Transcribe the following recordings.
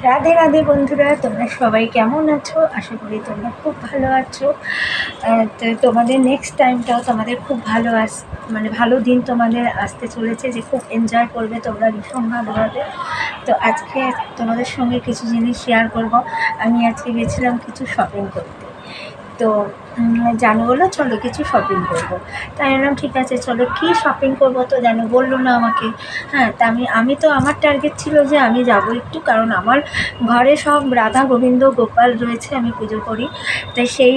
রাধে রাধে বন্ধুরা, তোমরা সবাই কেমন আছো? আশা করি তোমরা খুব ভালো আছো। তো তোমাদের নেক্সট টাইমটাও তোমাদের খুব ভালো মানে ভালো দিন তোমাদের আসতে চলেছে, যে খুব এনজয় করবে তোমরা ভীষণ ভালোভাবে। তো আজকে তোমাদের সঙ্গে কিছু জিনিস শেয়ার করব। আমি আজকে গেছিলাম কিছু শপিং করতে। তো জানু বললো চলো কিছু শপিং করবো। তাই বললাম ঠিক আছে চলো। কী শপিং করবো তো জানু বললো না আমাকে। হ্যাঁ, তা আমি তো আমার টার্গেট ছিল যে আমি যাব একটু, কারণ আমার ঘরে সব রাধা গোবিন্দ গোপাল রয়েছে, আমি পুজো করি। তাই সেই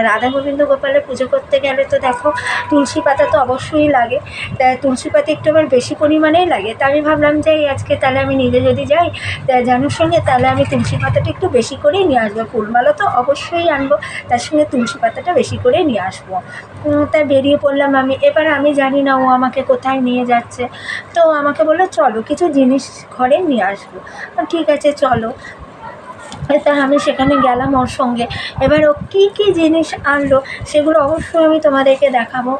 রাধা গোবিন্দ গোপালের পুজো করতে গেলে তো দেখো তুলসী পাতা তো অবশ্যই লাগে। তাই তুলসী পাতা একটু আবার বেশি পরিমাণেই লাগে। তা আমি ভাবলাম যে আজকে তাহলে আমি নিজে যদি যাই তা জানুর সঙ্গে, তাহলে আমি তুলসী পাতাটা একটু বেশি করেই নিয়ে আসবো। ফুলমালা তো অবশ্যই আনবো, তার সঙ্গে তুলসী পাতাটা বেশি করে নিয়ে আসবো। তাই বেরিয়ে পড়লাম আমি। এবার আমি জানি না ও আমাকে কোথায় নিয়ে যাচ্ছে। তো আমাকে বললো চলো কিছু জিনিস ঘরে নিয়ে আসবো। ঠিক আছে চলো। তা আমি সেখানে গেলাম ওর সঙ্গে। এবার ও কী কী জিনিস আনলো সেগুলো অবশ্যই আমি তোমাদেরকে দেখাবো,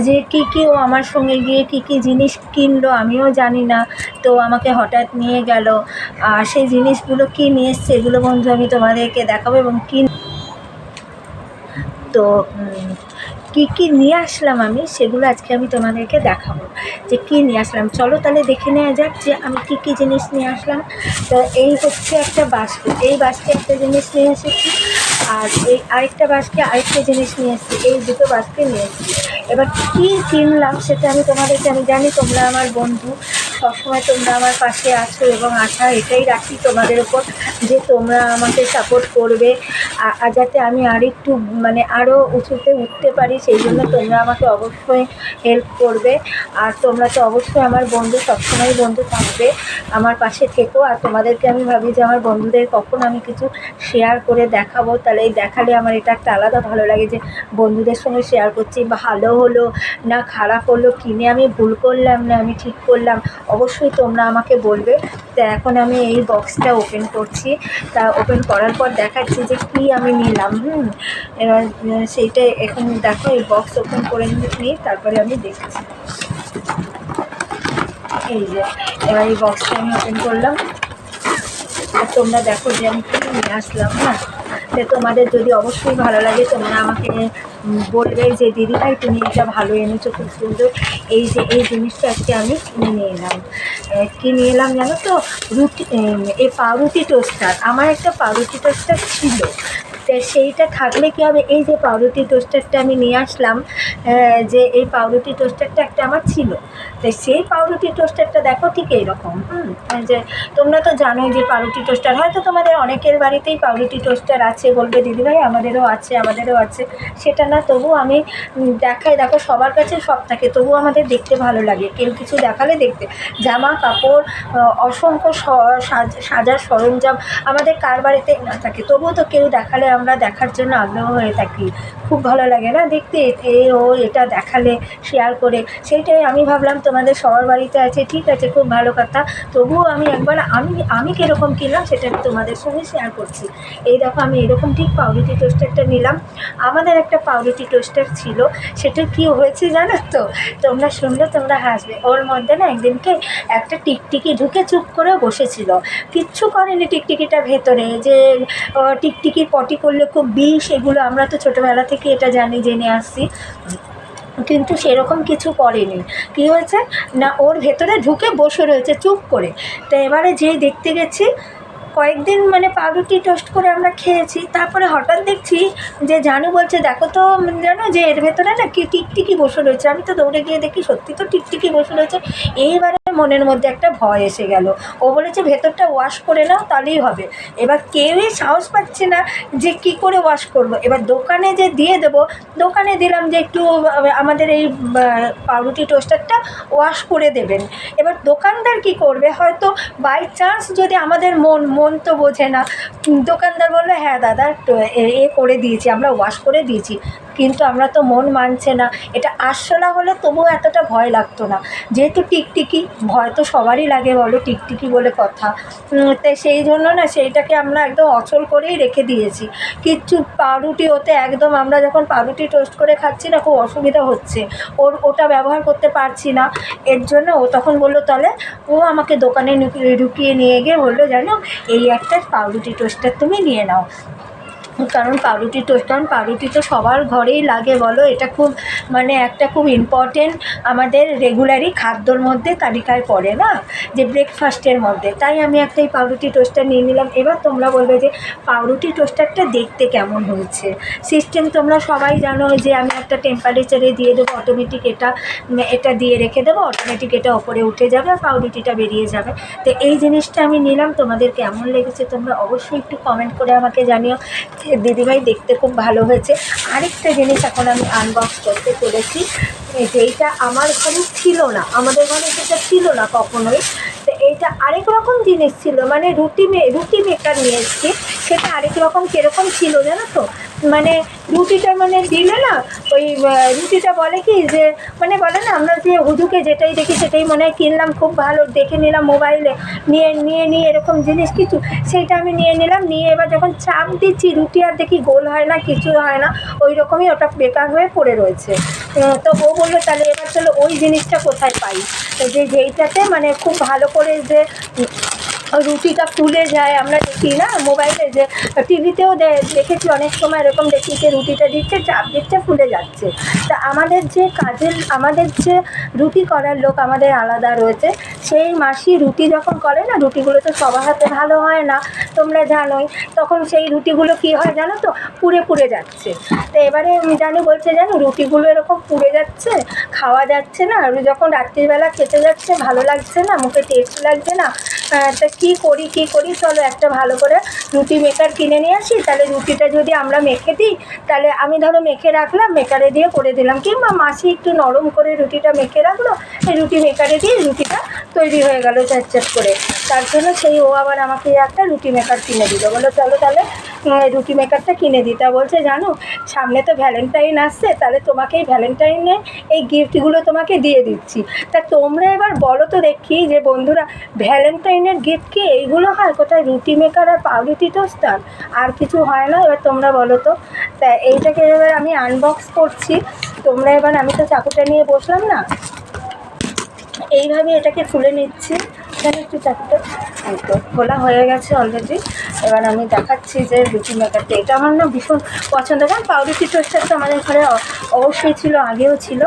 যে কী কী ও আমার সঙ্গে গিয়ে কী কী জিনিস কিনলো আমিও জানি না। তো আমাকে হঠাৎ নিয়ে গেল, আর সেই জিনিসগুলো কী নিয়ে এসছে এগুলো বন্ধু আমি তোমাদেরকে দেখাবো। এবং তো কী কী নিয়ে আসলাম আমি সেগুলো আজকে আমি তোমাদেরকে দেখাবো, যে কী নিয়ে আসলাম। চলো তাহলে দেখে নেওয়া যাক যে আমি কী কী জিনিস নিয়ে আসলাম। তো এই হচ্ছে একটা বাস্কেট, এই বাস্কে একটা জিনিস নিয়ে এসেছি, আর এই আরেকটা বাস্কে আরেকটা জিনিস নিয়ে এসেছি। এই দুটো বাস্কে নিয়ে এসেছি। এবার কী কিনলাম সেটা আমি তোমাদেরকে, আমি জানি তোমরা আমার বন্ধু, সবসময় তোমরা আমার পাশে আছো এবং আশা এটাই রাখি তোমাদের ওপর, যে তোমরা আমাকে সাপোর্ট করবে যাতে আমি আরেকটু মানে আরও উঁচুতে উঠতে পারি। সেই জন্য তোমরা আমাকে অবশ্যই হেল্প করবে। আর তোমরা তো অবশ্যই আমার বন্ধু, সবসময় বন্ধু থাকবে, আমার পাশে থেকো। আর তোমাদেরকে আমি ভাবি যে আমার বন্ধুদের কখন আমি কিছু শেয়ার করে দেখাবো, তাহলে এই দেখালে আমার এটা একটা আলাদা ভালো লাগে, যে বন্ধুদের সঙ্গে শেয়ার করছি। ভালো হলো না খারাপ হলো, কিনে আমি ভুল করলাম না আমি ঠিক করলাম, অবশ্যই তোমরা আমাকে বলবে। তো এখন আমি এই বক্সটা ওপেন করছি। তা ওপেন করার পর দেখাচ্ছি যে কী আমি নিলাম। এবার সেইটা এখন দেখো, এই বক্স ওপেন করে নিই, তারপরে আমি দেখছি। এই যে এবার এই বক্সটা আমি ওপেন করলাম, আর তোমরা দেখো যে আমি কী নিয়ে আসলাম। হ্যাঁ, তো তোমাদের যদি অবশ্যই ভালো লাগে তোমরা আমাকে বলবে যে দিদিভাই তুমি এটা ভালো এনেছো, খুব সুন্দর। এই যে এই জিনিসটা আজকে আমি কিনে নিয়ে এলাম। কী নিয়ে এলাম জানো তো? এই পাউরুটি টোস্টার। আমার একটা পাউরুটি টোস্টার ছিল, তো সেইটা থাকলে কী হবে, এই যে পাউরুটি টোস্টারটা আমি নিয়ে আসলাম, যে এই পাউরুটি টোস্টারটা একটা আমার ছিল। তো সেই পাউরুটি টোস্টারটা দেখো ঠিক এইরকম। যে তোমরা তো জানোই যে পাউরুটি টোস্টার, হয়তো তোমাদের অনেকের বাড়িতেই পাউরুটি টোস্টার আছে, বলবে দিদিভাই আমাদেরও আছে আমাদেরও আছে। সেটা না, তবু আমি দেখাই, দেখো সবার কাছে সব থাকে, তবু আমাদের দেখতে ভালো লাগে। কেউ কিছু দেখালে দেখতে, জামা কাপড় অসংখ্য সাজার সরঞ্জাম আমাদের কার বাড়িতে না থাকে, তবুও তো কেউ দেখালে আমরা দেখার জন্য আগ্রহ হয়ে থাকি। খুব ভালো লাগে না দেখতে, এটা দেখালে শেয়ার করে। সেইটাই আমি ভাবলাম তোমাদের সবার বাড়িতে আছে, ঠিক আছে খুব ভালো কথা। তবুও আমি একবার আমি কীরকম কিনলাম সেটা আমি তোমাদের সঙ্গে শেয়ার করছি। এই দেখো আমি এরকম ঠিক পাউরুটি টোস্টারটা নিলাম। আমাদের একটা পাউরুটি টোস্টার ছিল, সেটা কী হয়েছে জানো তো? তোমরা শুনলে তোমরা হাসবে। ওর মধ্যে না একদিনকে একটা টিকটিকি ঢুকে চুপ করে বসেছিল, কিচ্ছু করেনি টিকটিকিটা ভেতরে। যে টিকটিকির পটি করলে খুব বিষ, এগুলো আমরা তো ছোটোবেলা থেকে এটা জেনে আসছি, কিন্তু সেরকম কিছু করেনি। কী হয়েছে না, ওর ভেতরে ঢুকে বসে রয়েছে চুপ করে। তো এবারে যেই দেখতে গেছি, কয়েকদিন মানে পাউরুটি টোস্ট করে আমরা খেয়েছি, তারপরে হঠাৎ দেখছি যে জানু বলছে দেখো তো জানো যে এর ভেতরে না কি টিকটিকি বসে রয়েছে। আমি তো দৌড়ে গিয়ে দেখি সত্যি তো টিকটিকি বসে রয়েছে। এইবারে মনের মধ্যে একটা ভয় এসে গেল। ও বলেছে ভেতরটা ওয়াশ করে নাও তাহলেই হবে। এবার কেউই সাহস পাচ্ছে না যে কি করে ওয়াশ করব। এবার দোকানে যে দিয়ে দেবো, দোকানে দিলাম যে একটু আমাদের এই পাউরুটি টোস্টারটা ওয়াশ করে দেবেন। এবার দোকানদার কি করবে, হয়তো বাই চান্স যদি আমাদের মন তো বোঝে না, দোকানদার বললো হ্যাঁ দাদা করে দিয়েছি, আমরা ওয়াশ করে দিয়েছি। কিন্তু আমরা তো মন মানছে না। এটা আরশোলা হলে তবুও এতটা ভয় লাগতো না, যেহেতু টিকটিকি, ভয় তো সবারই লাগে বলো, টিকটিকি বলে কথা। তাই সেই জন্য না সেইটাকে আমরা একদম অচল করেই রেখে দিয়েছি। কিচ্ছু পাউরুটি ওতে একদম, আমরা যখন পাউরুটি টোস্ট করে খাচ্ছি না খুব অসুবিধা হচ্ছে, ওটা ব্যবহার করতে পারছি না। এর জন্য ও তখন বললো, তাহলে ও আমাকে দোকানে ঢুকিয়ে নিয়ে গিয়ে বললো, জানো এই একটা পাউরুটি টোস্টার তুমি নিয়ে নাও। কারণ পাউরুটি টোস্ট, কারণ পাউরুটি তো সবার ঘরেই লাগে বলো, এটা খুব মানে একটা খুব ইম্পর্টেন্ট আমাদের রেগুলারই খাদ্যর মধ্যে তালিকায় পড়ে না, যে ব্রেকফাস্টের মধ্যে। তাই আমি একটা এই পাউরুটি টোস্টার নিয়ে নিলাম। এবার তোমরা বলবে যে পাউরুটি টোস্টারটা দেখতে কেমন হয়েছে। সিস্টেম তোমরা সবাই জানো যে আমি একটা টেম্পারেচারে দিয়ে দেবো, অটোমেটিক এটা দিয়ে রেখে দেবো, অটোমেটিক এটা ওপরে উঠে যাবে আর পাউরুটিটা বেরিয়ে যাবে। তো এই জিনিসটা আমি নিলাম। তোমাদের কেমন লেগেছে তোমরা অবশ্যই একটু কমেন্ট করে আমাকে জানিও। দিদিভাই দেখতে খুব ভালো হয়েছে। আরেকটা জিনিস এখন আমি আনবক্স করতে চলেছি, যেইটা আমার ঘরে ছিল না, আমাদের ঘরে সেটা ছিল না কখনোই। তো এইটা আরেক রকম জিনিস ছিল, মানে রুটি মেকার নিয়ে এসেছি। সেটা আরেক রকম কীরকম ছিল জানো তো, মানে রুটিটা মানে দিলে না ওই রুটিটা বলে কি যে, মানে বলে না আমরা যে হুজুকে যেটাই দেখি সেটাই মনে হয় কিনলাম, খুব ভালো দেখে নিলাম মোবাইলে, নিয়ে এরকম জিনিস কিছু, সেইটা আমি নিয়ে নিলাম। নিয়ে এবার যখন চাপ দিচ্ছি রুটি আর দেখি গোল হয় না, কিছু হয় না, ওই রকমই ওটা বেকার হয়ে পড়ে রয়েছে। তো ও বললো তাহলে এবার চলো ওই জিনিসটা কোথায় পাই, যেইটাতে মানে খুব ভালো করে যে রুটিটা ফুলে যায়। আমরা দেখি না মোবাইলে, যে টিভিতেও দেখেছি অনেক সময় এরকম দেখি যে রুটিটা দিচ্ছে, চাপ দিচ্ছে, ফুলে যাচ্ছে। তা আমাদের যে রুটি করার লোক আমাদের আলাদা রয়েছে, সেই মাসি রুটি যখন করে না, রুটিগুলো তো সবার হাতে ভালো হয় না, তোমরা জানোই। তখন সেই রুটিগুলো কী হয় জানো তো, পুড়ে যাচ্ছে। তো এবারে আমি বলছে জানো রুটিগুলো এরকম পুড়ে যাচ্ছে, খাওয়া যাচ্ছে না, আর যখন রাত্রিবেলা খেতে যাচ্ছে ভালো লাগছে না, মুখে টেস্ট লাগছে না। তা কী করি, চলো একটা ভালো করে রুটি মেকার কিনে নিয়ে আসি। তাহলে রুটিটা যদি আমরা মেখে দিই, তাহলে আমি ধরো মেখে রাখলাম, মেকারে দিয়ে করে দিলাম, কিংবা মাসি একটু নরম করে রুটিটা মেখে রাখলো, এই রুটি মেকারে দিয়ে রুটিটা তৈরি হয়ে গেল চ্যাট করে। তার জন্য ও আবার আমাকে একটা রুটি মেকার কিনে দিল, বলো চলো তাহলে রুটি মেকারটা কিনে দিই। তা বলছে জানো সামনে তো ভ্যালেন্টাইন আসছে, তাহলে তোমাকে এই ভ্যালেন্টাইনে এই গিফটগুলো তোমাকে দিয়ে দিচ্ছি। তা তোমরা এবার বলো তো দেখি যে বন্ধুরা, ভ্যালেন্টাইনের গিফট কি এইগুলো হয়? কোথায় রুটি মেকার আর পাউরুটি টোস্টার, আর কিছু হয় না? এবার তোমরা বলো তো। তা এইটাকে এবার আমি আনবক্স করছি। তোমরা এবার, আমি তো চাকুটা নিয়ে বসলাম না, এইভাবে এটাকে খুলে নিচ্ছি। এখানে একটু চাকুটা, এই তো খোলা হয়ে গেছে অলরেডি। এবার আমি দেখাচ্ছি যে রুটি মেকারটা, এটা আমার না ভীষণ পছন্দ। কারণ পাউরুটি টোস্টার তো আমাদের ঘরে অবশ্যই ছিল, আগেও ছিল।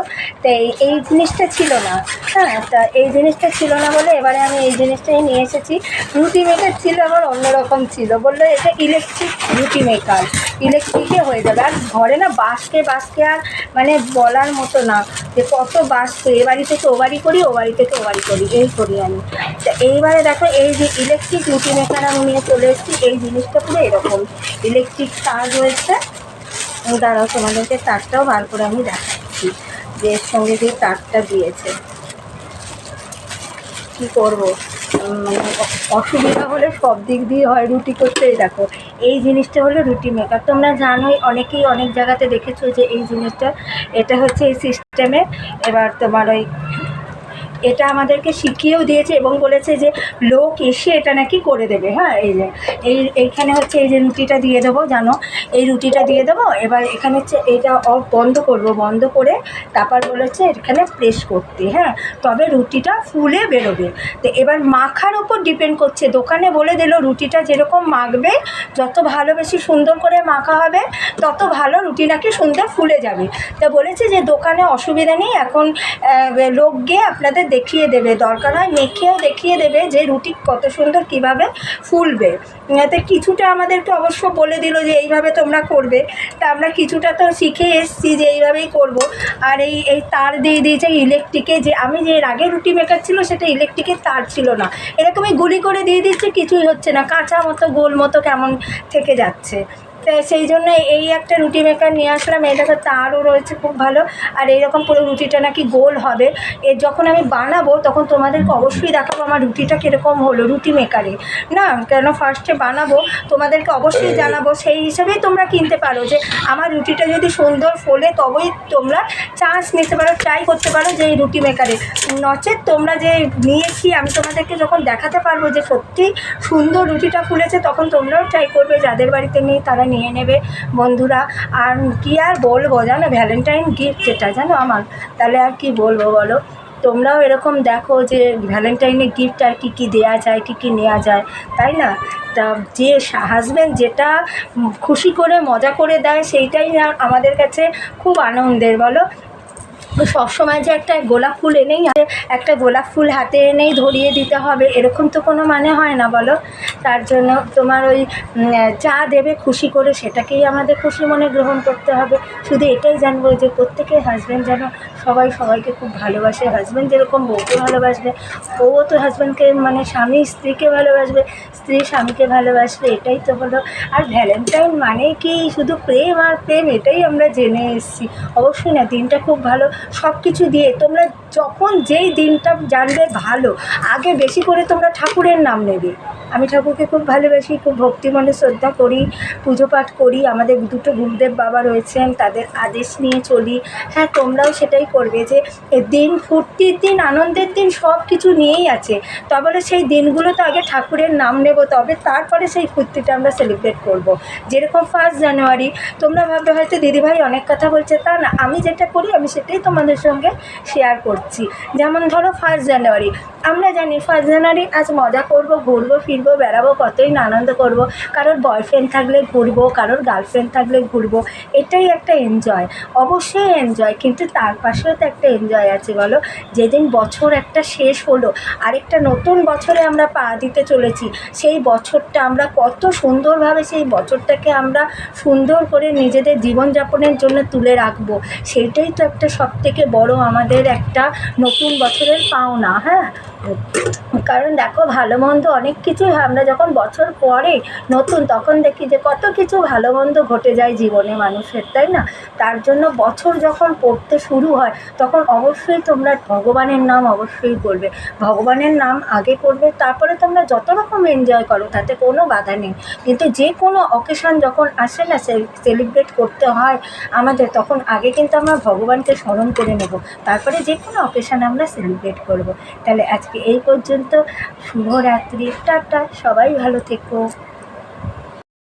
তো এই জিনিসটা ছিল না, হ্যাঁ, তা এই জিনিসটা ছিল না বলে এবারে আমি এই জিনিসটাই নিয়ে এসেছি। রুটি মেকার ছিল আমার অন্যরকম ছিল, বললো এটা ইলেকট্রিক রুটি মেকার, ইলেকট্রিকে হয়ে যাবে। আর ঘরে না বাসকে আর মানে বলার মতো না, যে কত বাসকে, এ বাড়ি থেকে ও বাড়ি করি, ও বাড়ি থেকে ও বাড়ি করি, এই করি আমি। তা এইবারে দেখো এই যে ইলেকট্রিক রুটি মেকার আমি নিয়ে চলে এসেছি। এই জিনিসটা পুরো এরকম ইলেকট্রিক তার রয়েছে। দাঁড়াও তোমাদেরকে তারটাও বার করে আমি দেখাচ্ছি, যে এর সঙ্গে যে তারটা দিয়েছে। কী করবো, মানে অসুবিধা হলে সব দিক দিয়ে হয়, রুটি করতেই দেখো এই জিনিসটা হলো রুটি মেকার। তোমরা জানোই, অনেকেই অনেক জায়গাতে দেখেছো যে এই জিনিসটা, এটা হচ্ছে এই সিস্টেমে। এবার তোমার ওই এটা আমাদেরকে শিখিয়েও দিয়েছে এবং বলেছে যে লোক এসে এটা নাকি করে দেবে। হ্যাঁ, এই যে এইখানে হচ্ছে এই যে রুটিটা দিয়ে দেবো, জানো এই রুটিটা দিয়ে দেবো। এবার এখানে হচ্ছে এটা বন্ধ করে তারপর বলেছে এখানে প্রেস করতে, হ্যাঁ, তবে রুটিটা ফুলে বেরোবে। তো এবার মাখার ওপর ডিপেন্ড করছে, দোকানে বলে দিল রুটিটা যেরকম মাখবে, যত ভালো বেশি সুন্দর করে মাখা হবে তত ভালো রুটি নাকি সুন্দর ফুলে যাবে। তা বলেছে যে দোকানে অসুবিধা নেই, এখন লোক গিয়ে আপনাদের দেখিয়ে দেবে, দরকার হয় মেখেও দেখিয়ে দেবে যে রুটি কত সুন্দর কিভাবে ফুলবে। তো কিছুটা আমাদেরকে অবশ্য বলে দিল যে এইভাবে তোমরা করবে। তা আমরা কিছুটা তো শিখে এসেছি যে এইভাবেই করব। আর এই তার দিয়ে দিয়েছে ইলেকট্রিকে, যে আমি যে এর আগে রুটি মেকার ছিল সেটা ইলেকট্রিকের তার ছিল না, এরকমই গুলি করে দিয়ে দিচ্ছে, কিছুই হচ্ছে না, কাঁচা মতো গোল মতো কেমন থেকে যাচ্ছে। তাই সেই জন্য এই একটা রুটি মেকার নিয়ে আসলাম। এই দেখো তারও রয়েছে খুব ভালো, আর এইরকম পুরো রুটিটা নাকি গোল হবে। যখন আমি বানাবো তখন তোমাদেরকে অবশ্যই দেখাবো আমার রুটিটা কীরকম হলো রুটি মেকারে, না কেন ফার্স্টে বানাবো তোমাদেরকে অবশ্যই জানাবো। সেই হিসাবেই তোমরা কিনতে পারো যে আমার রুটিটা যদি সুন্দর ফোলে তবেই তোমরা চান্স নিতে পারো, ট্রাই করতে পারো যে এই রুটি মেকারে। নচেত তোমরা যে নিয়েছি আমি তোমাদেরকে যখন দেখাতে পারবো যে সত্যি সুন্দর রুটিটা ফুলেছে, তখন তোমরাও ট্রাই করবে, যাদের বাড়িতে নেই তারা নিয়ে নেবে বন্ধুরা। আর কি আর বলবো জানো, ভ্যালেন্টাইন গিফট এটা জানো আমার, তাহলে আর কি বলবো বলো। তোমরাও এরকম দেখো যে ভ্যালেন্টাইনে গিফট আর কী কী দেওয়া যায়, কী কী নেওয়া যায়, তাই না? তা যে হাজব্যান্ড যেটা খুশি করে মজা করে দেয় সেইটাই আমাদের কাছে খুব আনন্দের, বলো। সবসময় যে একটা গোলাপ ফুল এনেই একটা গোলাপ ফুল হাতে এনেই ধরিয়ে দিতে হবে এরকম তো কোনো মানে হয় না, বলো। তার জন্য তোমার ওই যা দেবে খুশি করে সেটাকেই আমাদের খুশি মনে গ্রহণ করতে হবে। শুধু এটাই জানবো যে প্রত্যেকের হাজব্যান্ড যেন সবাই সবাইকে খুব ভালোবাসে, হাজব্যান্ড যেরকম বউকে ভালোবাসবে, বউও তো হাজব্যান্ডকে মানে স্বামী স্ত্রীকে ভালোবাসবে, স্ত্রী স্বামীকে ভালোবাসবে, এটাই তো হলো। আর ভ্যালেন্টাইন মানে কি শুধু প্রেম আর প্রেম, এটাই আমরা জেনে এসেছি। অবশ্যই না, দিনটা খুব ভালো, সব কিছু দিয়ে তোমরা যখন যেই দিনটা জানবে ভালো, আগে বেশি করে তোমরা ঠাকুরের নাম নেবে। আমি ঠাকুরকে খুব ভালোবাসি, খুব ভক্তি মনে শ্রদ্ধা করি, পুজো পাঠ করি। আমাদের দুটো গুরুদেব বাবা রয়েছেন, তাদের আদেশ নিয়ে চলি। হ্যাঁ, তোমরাও সেটাই করবে যে দিন ফুর্তির দিন, আনন্দের দিন, সব কিছু নিয়েই আছে। তবে সেই দিনগুলো তো আগে ঠাকুরের নাম নেব, তবে তারপরে সেই ফুর্তিটা আমরা সেলিব্রেট করব। যেরকম 1 জানুয়ারি তোমরা ভাববে হয়তো দিদিভাই অনেক কথা বলছে, তা না, আমি যেটা করি আমি সেটাই তোমাদের সঙ্গে শেয়ার করছি। যেমন ধরো 1 জানুয়ারি, আমরা জানি 1 জানুয়ারি আজ মজা করব, ঘুরবো ফিরবো, বেড়াবো, কতই না আনন্দ করব। কারোর বয়ফ্রেন্ড থাকলে ঘুরবো, কারোর গার্লফ্রেন্ড থাকলে ঘুরবো, এটাই একটা এনজয়, অবশ্যই এনজয়। কিন্তু তার পাশেও তো একটা এনজয় আছে, বলো। যেদিন বছর একটা শেষ হলো, আরেকটা নতুন বছরে আমরা পা দিতে চলেছি, সেই বছরটা আমরা কত সুন্দরভাবে সেই বছরটাকে আমরা সুন্দর করে নিজেদের জীবনযাপনের জন্য তুলে রাখবো, সেইটাই তো একটা সবথেকে বড় আমাদের একটা নতুন বছরের পাওনা। হ্যাঁ, কারণ দেখো ভালো মন্দ অনেক কিছুই আমরা যখন বছর পরে নতুন, তখন দেখি যে কত কিছু ভালো মন্দ ঘটে যায় জীবনে মানুষের, তাই না? তার জন্য বছর যখন পড়তে শুরু হয় তখন অবশ্যই তোমরা ভগবানের নাম অবশ্যই করবে, ভগবানের নাম আগে করবে, তারপরে তোমরা যত রকম এনজয় করো তাতে কোনো বাধা নেই। কিন্তু যে কোনো অকেশন যখন আসে না, সেলিব্রেট করতে হয় আমাদের, তখন আগে কিন্তু আমরা ভগবানকে স্মরণ করে নেব, তারপরে যে কোনো অকেশান আমরা সেলিব্রেট করব। তাহলে আজকে এই পর্যন্ত, শুভরাত্রি, টাটা, সবাই ভালো থেকো।